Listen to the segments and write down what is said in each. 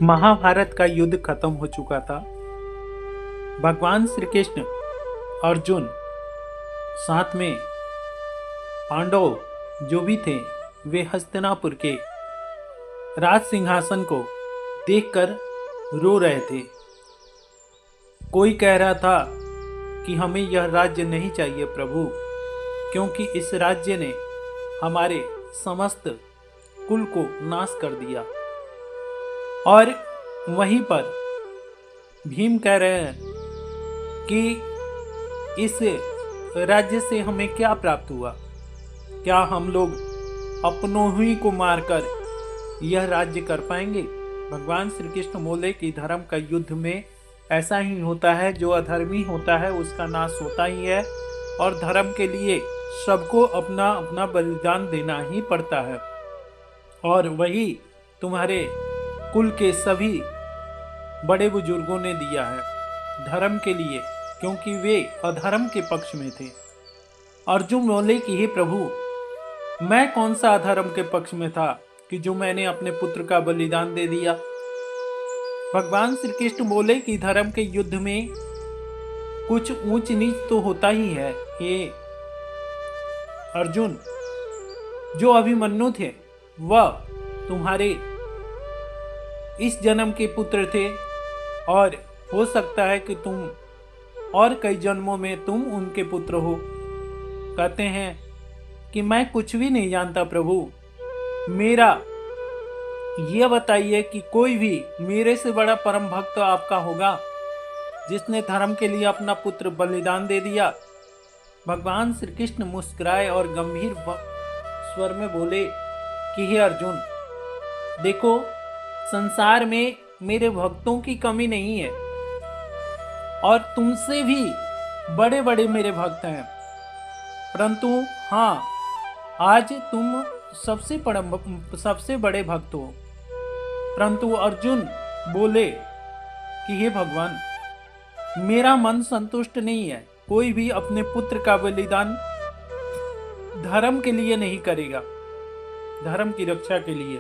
महाभारत का युद्ध खत्म हो चुका था। भगवान श्री कृष्ण, अर्जुन, साथ में पांडव जो भी थे, वे हस्तिनापुर के राज सिंहासन को देखकर रो रहे थे। कोई कह रहा था कि हमें यह राज्य नहीं चाहिए प्रभु, क्योंकि इस राज्य ने हमारे समस्त कुल को नाश कर दिया। और वहीं पर भीम कह रहे हैं कि इस राज्य से हमें क्या प्राप्त हुआ? क्या हम लोग अपनों ही को मारकर यह राज्य कर पाएंगे? भगवान श्री कृष्ण बोले कि धर्म का युद्ध में ऐसा ही होता है, जो अधर्मी होता है उसका नाश होता ही है, और धर्म के लिए सबको अपना अपना बलिदान देना ही पड़ता है। और वही तुम्हारे कुल के सभी बड़े बुजुर्गों ने दिया है धर्म के लिए, क्योंकि वे अधर्म के पक्ष में थे। अर्जुन बोले कि हे प्रभु, मैं कौन सा अधर्म के पक्ष में था कि जो मैंने अपने पुत्र का बलिदान दे दिया? भगवान श्री कृष्ण बोले कि धर्म के युद्ध में कुछ ऊंच नीच तो होता ही है। हे अर्जुन, जो अभिमन्यु थे वह तुम्हारे इस जन्म के पुत्र थे, और हो सकता है कि तुम और कई जन्मों में तुम उनके पुत्र हो। कहते हैं कि मैं कुछ भी नहीं जानता प्रभु, मेरा यह बताइए कि कोई भी मेरे से बड़ा परम भक्त आपका होगा जिसने धर्म के लिए अपना पुत्र बलिदान दे दिया? भगवान श्री कृष्ण मुस्कुराए और गंभीर स्वर में बोले कि हे अर्जुन, देखो, संसार में मेरे भक्तों की कमी नहीं है, और तुमसे भी बड़े बड़े मेरे भक्त हैं, परंतु हाँ, आज तुम सबसे बड़े भक्त हो। परंतु अर्जुन बोले कि हे भगवान, मेरा मन संतुष्ट नहीं है। कोई भी अपने पुत्र का बलिदान धर्म के लिए नहीं करेगा, धर्म की रक्षा के लिए।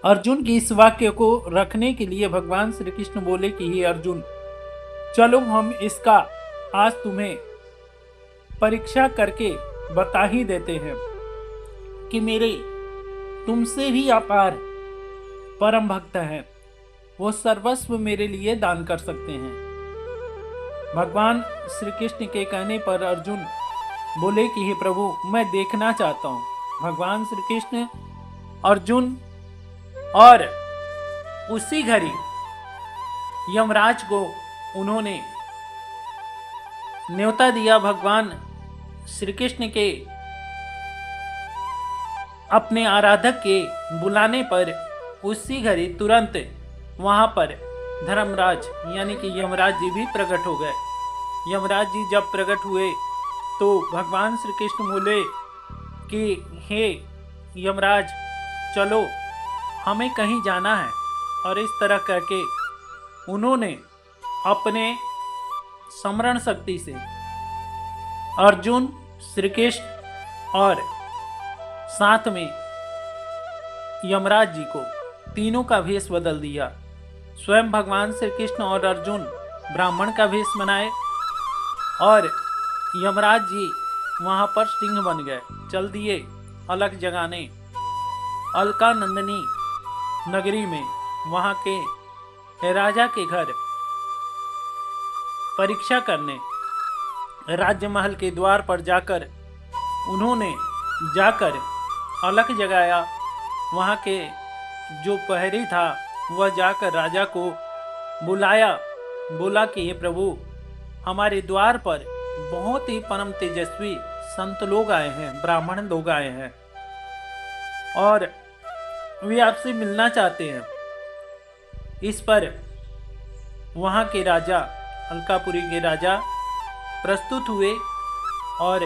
अर्जुन की इस वाक्य को रखने के लिए भगवान श्री कृष्ण बोले कि हे अर्जुन, चलो हम इसका आज तुम्हें परीक्षा करके बता ही देते हैं कि मेरे तुमसे भी अपार परम भक्त हैं, वो सर्वस्व मेरे लिए दान कर सकते हैं। भगवान श्री कृष्ण के कहने पर अर्जुन बोले कि हे प्रभु, मैं देखना चाहता हूँ। भगवान श्री कृष्ण, अर्जुन और उसी घड़ी यमराज को उन्होंने न्योता दिया। भगवान श्री कृष्ण के अपने आराधक के बुलाने पर उसी घड़ी तुरंत वहां पर धर्मराज यानी कि यमराज जी भी प्रकट हो गए। यमराज जी जब प्रकट हुए तो भगवान श्री कृष्ण बोले कि हे यमराज, चलो, हमें कहीं जाना है। और इस तरह करके उन्होंने अपने स्मरण शक्ति से अर्जुन, श्री कृष्ण और साथ में यमराज जी को तीनों का भेष बदल दिया। स्वयं भगवान श्री कृष्ण और अर्जुन ब्राह्मण का भेष बनाए, और यमराज जी वहां पर सिंह बन गए। चल दिए अलग जगाने अलकानंदनी नगरी में, वहां के राजा के घर परीक्षा करने राज्य महल के द्वार पर जाकर उन्होंने अलग जगाया। वहां के जो प्रहरी था वह जाकर राजा को बुलाया, बोला कि हे प्रभु, हमारे द्वार पर बहुत ही परम तेजस्वी संत लोग आए हैं, ब्राह्मण लोग आए हैं, और वे आपसे मिलना चाहते हैं। इस पर वहां के राजा, अलकापुरी के राजा प्रस्तुत हुए और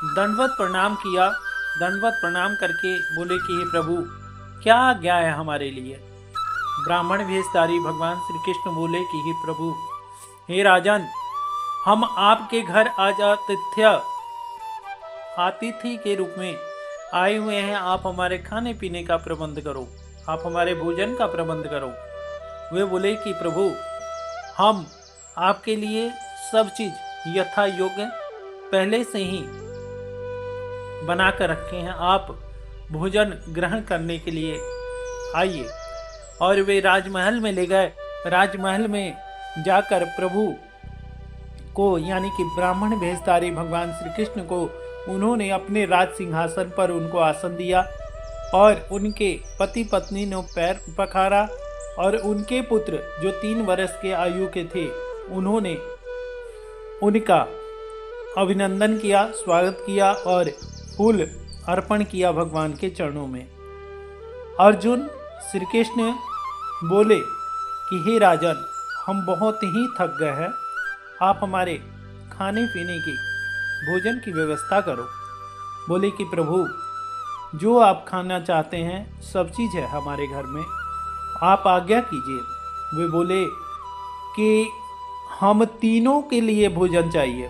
दंडवत प्रणाम किया। दंडवत प्रणाम करके बोले कि हे प्रभु, क्या आज्ञा है हमारे लिए? ब्राह्मण वेशधारी भगवान श्री कृष्ण बोले कि हे प्रभु, हे राजन, हम आपके घर आज अतिथि के रूप में आए हुए हैं, आप हमारे खाने पीने का प्रबंध करो। आप हमारे भोजन का प्रबंध करो। वे बोले कि प्रभु, हम आपके लिए सब चीज यथा योग्य पहले से ही बना कर रखे हैं, आप भोजन ग्रहण करने के लिए आइए। और वे राजमहल में ले गए। राजमहल में जाकर प्रभु को यानी कि ब्राह्मण भेषधारी भगवान श्री कृष्ण को उन्होंने अपने राज सिंहासन पर उनको आसन दिया और उनके पति पत्नी ने पैर पखारा और उनके पुत्र जो 3 वर्ष के आयु के थे उन्होंने उनका अभिनंदन किया, स्वागत किया और फूल अर्पण किया भगवान के चरणों में। अर्जुन श्री कृष्ण बोले कि हे राजन, हम बहुत ही थक गए हैं, आप हमारे खाने पीने की भोजन की व्यवस्था करो। बोले कि प्रभु, जो आप खाना चाहते हैं सब चीज़ है हमारे घर में, आप आज्ञा कीजिए। वे बोले कि हम तीनों के लिए भोजन चाहिए।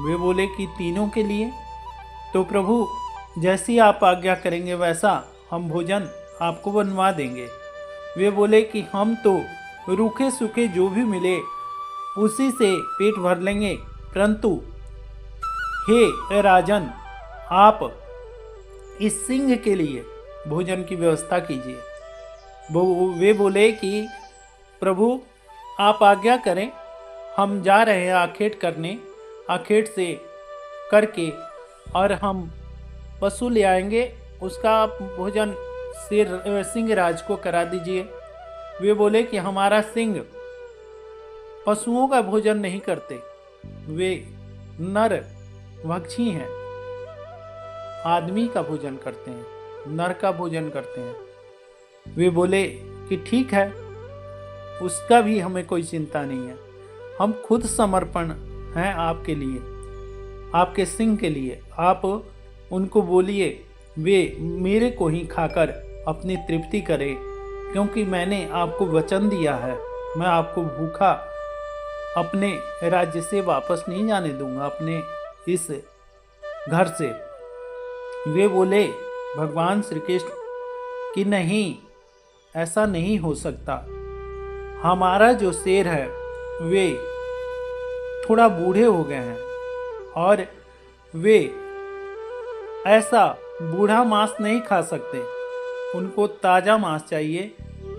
वे बोले कि तीनों के लिए? तो प्रभु, जैसी आप आज्ञा करेंगे वैसा हम भोजन आपको बनवा देंगे। वे बोले कि हम तो रूखे सूखे जो भी मिले उसी से पेट भर लेंगे, परंतु हे राजन, आप इस सिंह के लिए भोजन की व्यवस्था कीजिए। वे बोले कि प्रभु, आप आज्ञा करें, हम जा रहे हैं आखेट करने, आखेट से करके और हम पशु ले आएंगे, उसका आप भोजन सिंह राज को करा दीजिए। वे बोले कि हमारा सिंह पशुओं का भोजन नहीं करते, वे नर भक्षी हैं, आदमी का भोजन करते हैं, नर का भोजन करते हैं। वे बोले कि ठीक है, उसका भी हमें कोई चिंता नहीं है, हम खुद समर्पण हैं आपके लिए, आपके सिंह के लिए। आप उनको बोलिए वे मेरे को ही खाकर अपनी तृप्ति करें, क्योंकि मैंने आपको वचन दिया है, मैं आपको भूखा अपने राज्य से वापस नहीं जाने दूंगा, अपने इस घर से। वे बोले भगवान श्री कृष्ण कि नहीं, ऐसा नहीं हो सकता, हमारा जो शेर है वे थोड़ा बूढ़े हो गए हैं और वे ऐसा बूढ़ा मांस नहीं खा सकते, उनको ताज़ा मांस चाहिए,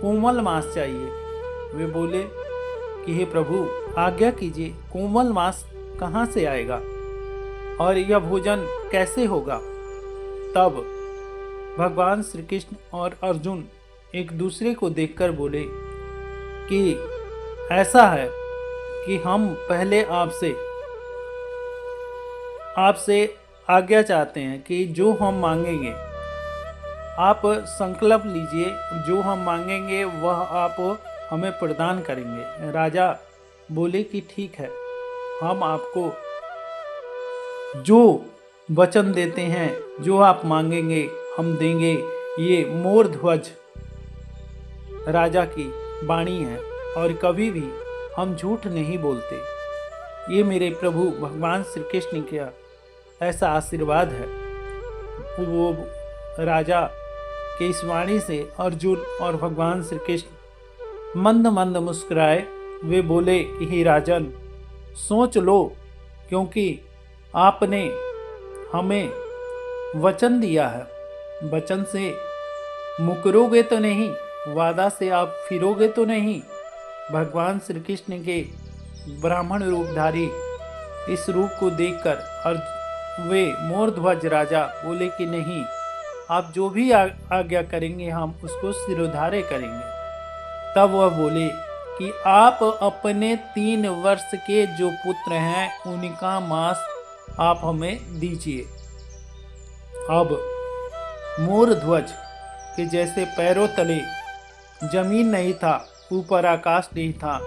कोमल मांस चाहिए। वे बोले कि हे प्रभु, आज्ञा कीजिए, कोमल मांस कहाँ से आएगा और यह भोजन कैसे होगा? तब भगवान श्री कृष्ण और अर्जुन एक दूसरे को देखकर बोले कि ऐसा है कि हम पहले आपसे आज्ञा चाहते हैं कि जो हम मांगेंगे आप संकल्प लीजिए, जो हम मांगेंगे वह आप हमें प्रदान करेंगे। राजा बोले कि ठीक है, हम आपको जो वचन देते हैं, जो आप मांगेंगे हम देंगे। ये मोर ध्वज राजा की वाणी है और कभी भी हम झूठ नहीं बोलते। ये मेरे प्रभु भगवान श्री कृष्ण का ऐसा आशीर्वाद है। वो राजा के इस वाणी से अर्जुन और भगवान श्री कृष्ण मंद मंद मुस्कुराए। वे बोले कि हे राजन, सोच लो, क्योंकि आपने हमें वचन दिया है, वचन से मुकरोगे तो नहीं, वादा से आप फिरोगे तो नहीं। भगवान श्री कृष्ण के ब्राह्मण रूपधारी इस रूप को देखकर और वे मोरध्वज राजा बोले कि नहीं, आप जो भी आज्ञा करेंगे हम उसको सिरोधार्य करेंगे। तब वह बोले कि आप अपने 3 वर्ष के जो पुत्र हैं उनका मांस आप हमें दीजिए। अब मोरध्वज के जैसे पैरों तले जमीन नहीं था, ऊपर आकाश नहीं था,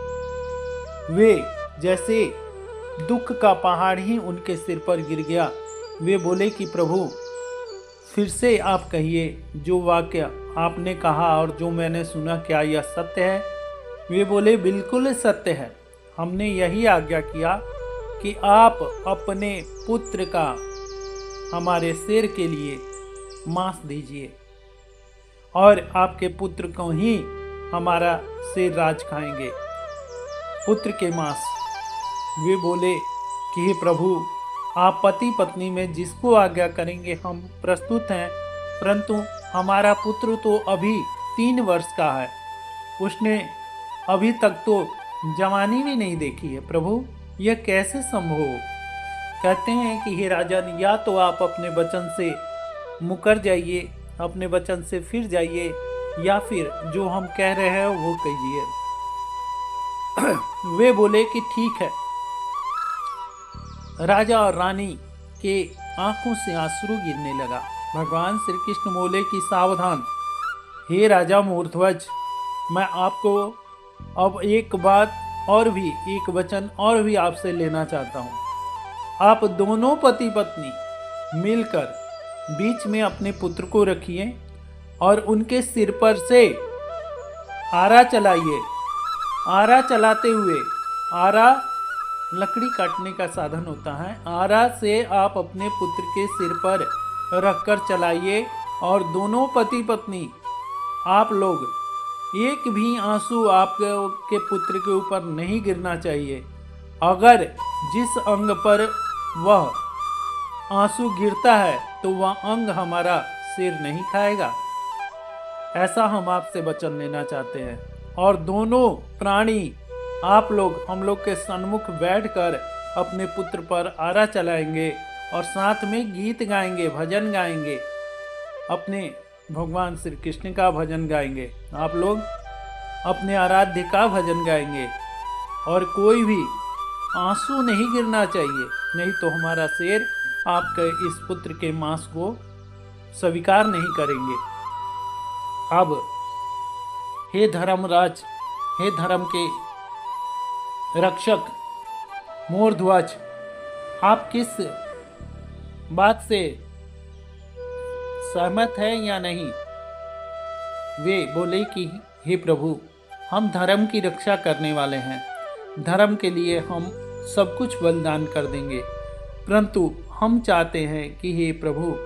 वे जैसे दुख का पहाड़ ही उनके सिर पर गिर गया। वे बोले कि प्रभु, फिर से आप कहिए, जो वाक्य आपने कहा और जो मैंने सुना, क्या यह सत्य है? वे बोले बिल्कुल सत्य है, हमने यही आज्ञा किया कि आप अपने पुत्र का हमारे शेर के लिए मांस दीजिए। और आपके पुत्र को ही हमारा सिर राज खाएंगे, पुत्र के मांस। वे बोले कि हे प्रभु, आप पति पत्नी में जिसको आज्ञा करेंगे हम प्रस्तुत हैं, परंतु हमारा पुत्र तो अभी 3 वर्ष का है, उसने अभी तक तो जवानी भी नहीं देखी है। प्रभु, यह कैसे संभव हो? कहते हैं कि हे राजन, या तो आप अपने वचन से मुकर जाइए, अपने वचन से फिर जाइए, या फिर जो हम कह रहे हैं वो कहिए। वे बोले कि ठीक है। राजा और रानी के आंखों से आंसू गिरने लगा। भगवान श्री कृष्ण बोले कि सावधान, हे राजा मूर्धध्वज, मैं आपको अब एक बात और भी, एक वचन और भी आपसे लेना चाहता हूँ। आप दोनों पति पत्नी मिलकर बीच में अपने पुत्र को रखिए और उनके सिर पर से आरा चलाइए। आरा चलाते हुए, आरा लकड़ी काटने का साधन होता है, आरा से आप अपने पुत्र के सिर पर रखकर चलाइए और दोनों पति पत्नी आप लोग, एक भी आंसू आपके पुत्र के ऊपर नहीं गिरना चाहिए। अगर जिस अंग पर वह आंसू गिरता है तो वह अंग हमारा सिर नहीं खाएगा। ऐसा हम आपसे वचन लेना चाहते हैं। और दोनों प्राणी आप लोग हम लोग के सन्मुख बैठकर अपने पुत्र पर आरा चलाएंगे और साथ में गीत गाएंगे, भजन गाएंगे, अपने भगवान श्री कृष्ण का भजन गाएंगे। आप लोग अपने आराध्य का भजन गाएंगे और कोई भी आंसू नहीं गिरना चाहिए, नहीं तो हमारा शेर आपके इस पुत्र के मांस को स्वीकार नहीं करेंगे। अब हे धर्मराज, हे धर्म के रक्षक मूर्धध्वज, आप किस बात से सहमत है या नहीं? वे बोले कि हे प्रभु, हम धर्म की रक्षा करने वाले हैं, धर्म के लिए हम सब कुछ बलिदान कर देंगे, परंतु हम चाहते हैं कि हे प्रभु,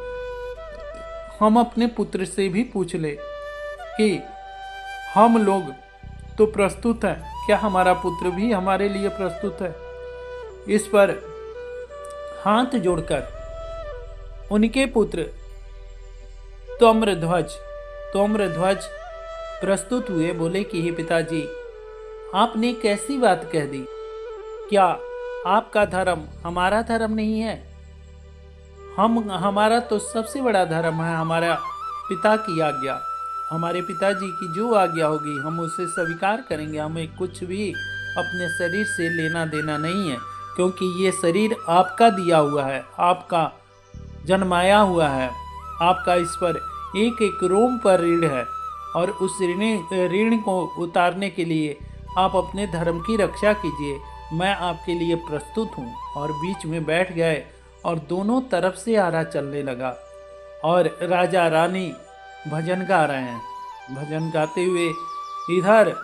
हम अपने पुत्र से भी पूछ ले कि हम लोग तो प्रस्तुत हैं, क्या हमारा पुत्र भी हमारे लिए प्रस्तुत है? इस पर हाथ जोड़कर उनके पुत्र तोम्रध्वज प्रस्तुत हुए। बोले कि हे पिताजी, आपने कैसी बात कह दी? क्या आपका धर्म हमारा धर्म नहीं है? हमारा तो सबसे बड़ा धर्म है हमारा पिता की आज्ञा। हमारे पिताजी की जो आज्ञा होगी हम उसे स्वीकार करेंगे। हमें कुछ भी अपने शरीर से लेना देना नहीं है, क्योंकि ये शरीर आपका दिया हुआ है, आपका जन्माया हुआ है, आपका इस पर एक एक रोम पर ऋण है, और उस ऋण को उतारने के लिए आप अपने धर्म की रक्षा कीजिए। मैं आपके लिए प्रस्तुत हूँ। और बीच में बैठ गए और दोनों तरफ से आरा चलने लगा और राजा रानी भजन गा रहे हैं। भजन गाते हुए इधर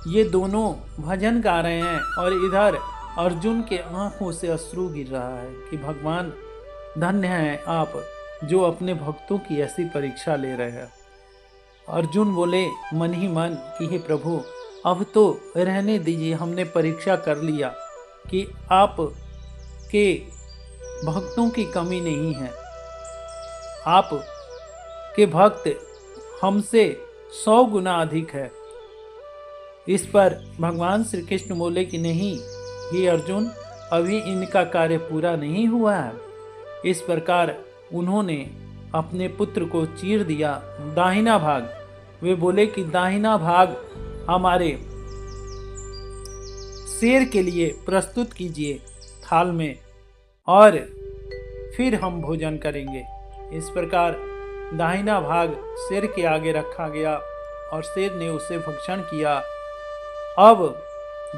ये दोनों भजन गा रहे हैं और इधर अर्जुन के आंखों से अश्रु गिर रहा है कि भगवान धन्य हैं आप, जो अपने भक्तों की ऐसी परीक्षा ले रहे हैं। अर्जुन बोले मन ही मन कि हे प्रभु, अब तो रहने दीजिए, हमने परीक्षा कर लिया कि आप के भक्तों की कमी नहीं है। आप के भक्त हमसे 100 गुना अधिक है। इस पर भगवान श्री कृष्ण बोले कि नहीं हे अर्जुन, अभी इनका कार्य पूरा नहीं हुआ है। इस प्रकार उन्होंने अपने पुत्र को चीर दिया दाहिना भाग। वे बोले कि दाहिना भाग हमारे शेर के लिए प्रस्तुत कीजिए थाल में, और फिर हम भोजन करेंगे। इस प्रकार दाहिना भाग शेर के आगे रखा गया और शेर ने उसे भक्षण किया। अब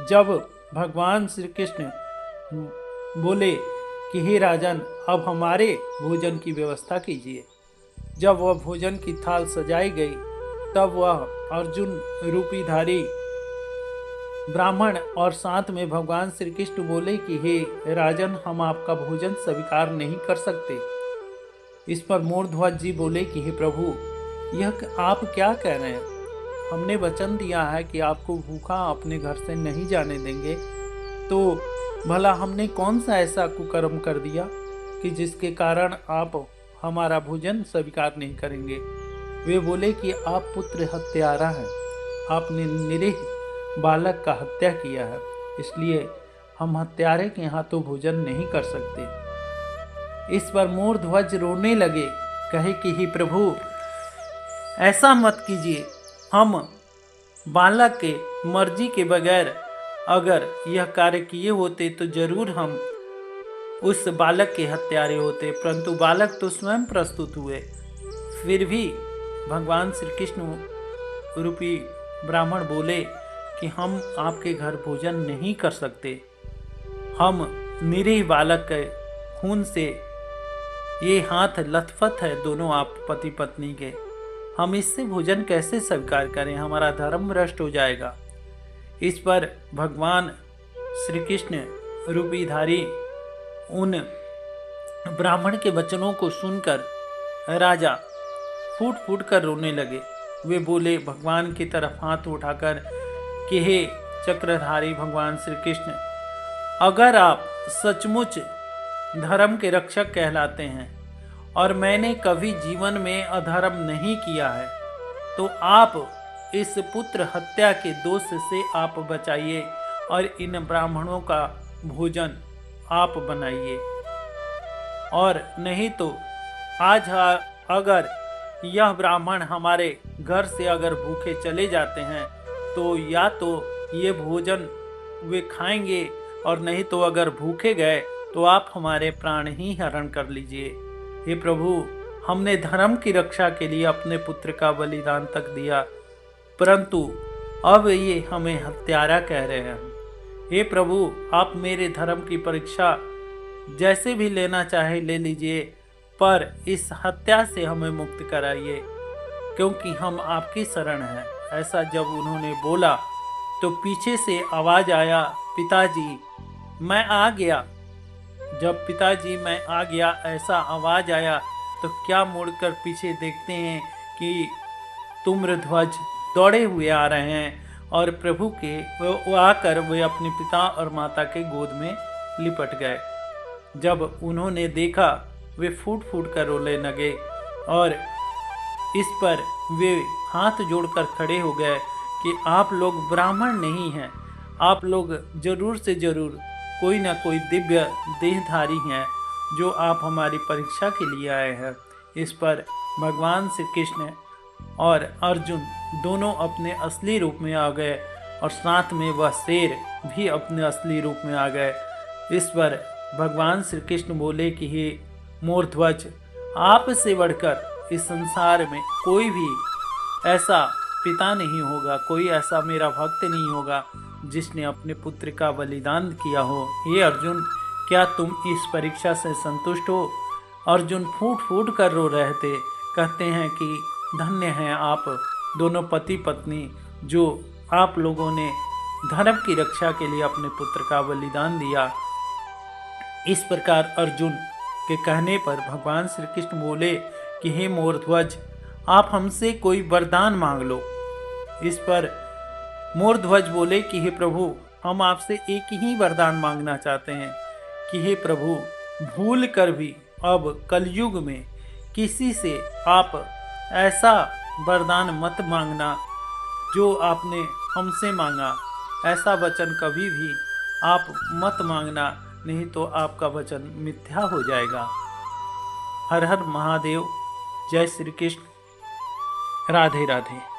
जब भगवान श्री कृष्ण बोले कि हे राजन, अब हमारे भोजन की व्यवस्था कीजिए। जब वह भोजन की थाल सजाई गई, तब वह अर्जुन रूपी धारी ब्राह्मण और साथ में भगवान श्री कृष्ण बोले कि हे राजन, हम आपका भोजन स्वीकार नहीं कर सकते। इस पर मूर्धध्वज जी बोले कि हे प्रभु, आप क्या कह रहे हैं? हमने वचन दिया है कि आपको भूखा अपने घर से नहीं जाने देंगे, तो भला हमने कौन सा ऐसा कुकर्म कर दिया कि जिसके कारण आप हमारा भोजन स्वीकार नहीं करेंगे? वे बोले कि आप पुत्र हत्यारा हैं, आपने निरीह बालक का हत्या किया है, इसलिए हम हत्यारे के हाथों भोजन नहीं कर सकते। इस पर मूर्ध्वज रोने लगे, कहे कि हे प्रभु, ऐसा मत कीजिए। हम बालक के मर्जी के बगैर अगर यह कार्य किए होते तो जरूर हम उस बालक के हत्यारे होते, परंतु बालक तो स्वयं प्रस्तुत हुए। फिर भी भगवान श्री कृष्ण रूपी ब्राह्मण बोले कि हम आपके घर भोजन नहीं कर सकते। हम निरीह बालक के खून से ये हाथ लथपथ है, दोनों आप पति पत्नी के, हम इससे भोजन कैसे स्वीकार करें? हमारा धर्म भ्रष्ट हो जाएगा। इस पर भगवान श्री कृष्ण रूपीधारी उन ब्राह्मण के वचनों को सुनकर राजा फूट फूट कर रोने लगे। वे बोले भगवान की तरफ हाथ उठाकर कि हे चक्रधारी भगवान श्री कृष्ण, अगर आप सचमुच धर्म के रक्षक कहलाते हैं और मैंने कभी जीवन में अधर्म नहीं किया है, तो आप इस पुत्र हत्या के दोष से आप बचाइए और इन ब्राह्मणों का भोजन आप बनाइए। और नहीं तो आज अगर यह ब्राह्मण हमारे घर से अगर भूखे चले जाते हैं तो या तो ये भोजन वे खाएंगे, और नहीं तो अगर भूखे गए तो आप हमारे प्राण ही हरण कर लीजिए। हे प्रभु, हमने धर्म की रक्षा के लिए अपने पुत्र का बलिदान तक दिया, परंतु अब ये हमें हत्यारा कह रहे हैं। हे प्रभु, आप मेरे धर्म की परीक्षा जैसे भी लेना चाहे ले लीजिए, पर इस हत्या से हमें मुक्त कराइए, क्योंकि हम आपकी शरण हैं। ऐसा जब उन्होंने बोला तो पीछे से आवाज आया, पिताजी मैं आ गया। जब पिताजी मैं आ गया ऐसा आवाज आया तो क्या मुड़कर पीछे देखते हैं कि तुम्रध्वज दौड़े हुए आ रहे हैं और प्रभु के वो आकर वे अपने पिता और माता के गोद में लिपट गए। जब उन्होंने देखा वे फूट फूट कर रोने लगे और इस पर वे हाथ जोड़कर खड़े हो गए कि आप लोग ब्राह्मण नहीं हैं, आप लोग जरूर से जरूर कोई ना कोई दिव्य देहधारी हैं जो आप हमारी परीक्षा के लिए आए हैं। इस पर भगवान श्री कृष्ण और अर्जुन दोनों अपने असली रूप में आ गए और साथ में वह शेर भी अपने असली रूप में आ गए। इस पर भगवान श्री कृष्ण बोले कि हे मूर्ध्वज, आप से बढ़कर इस संसार में कोई भी ऐसा पिता नहीं होगा, कोई ऐसा मेरा भक्त नहीं होगा जिसने अपने पुत्र का बलिदान किया हो। हे अर्जुन, क्या तुम इस परीक्षा से संतुष्ट हो? अर्जुन फूट फूट कर रो रहे थे, कहते हैं कि धन्य हैं आप दोनों पति पत्नी जो आप लोगों ने धर्म की रक्षा के लिए अपने पुत्र का बलिदान दिया। इस प्रकार अर्जुन के कहने पर भगवान श्री कृष्ण बोले कि हे मूर्ध्वज, आप हमसे कोई वरदान मांग लो। इस पर मूर्ध्वज बोले कि हे प्रभु, हम आपसे एक ही वरदान मांगना चाहते हैं कि हे प्रभु, भूल कर भी अब कलयुग में किसी से आप ऐसा वरदान मत मांगना जो आपने हमसे मांगा। ऐसा वचन कभी भी आप मत मांगना, नहीं तो आपका वचन मिथ्या हो जाएगा। हर हर महादेव। जय श्री कृष्ण। राधे राधे।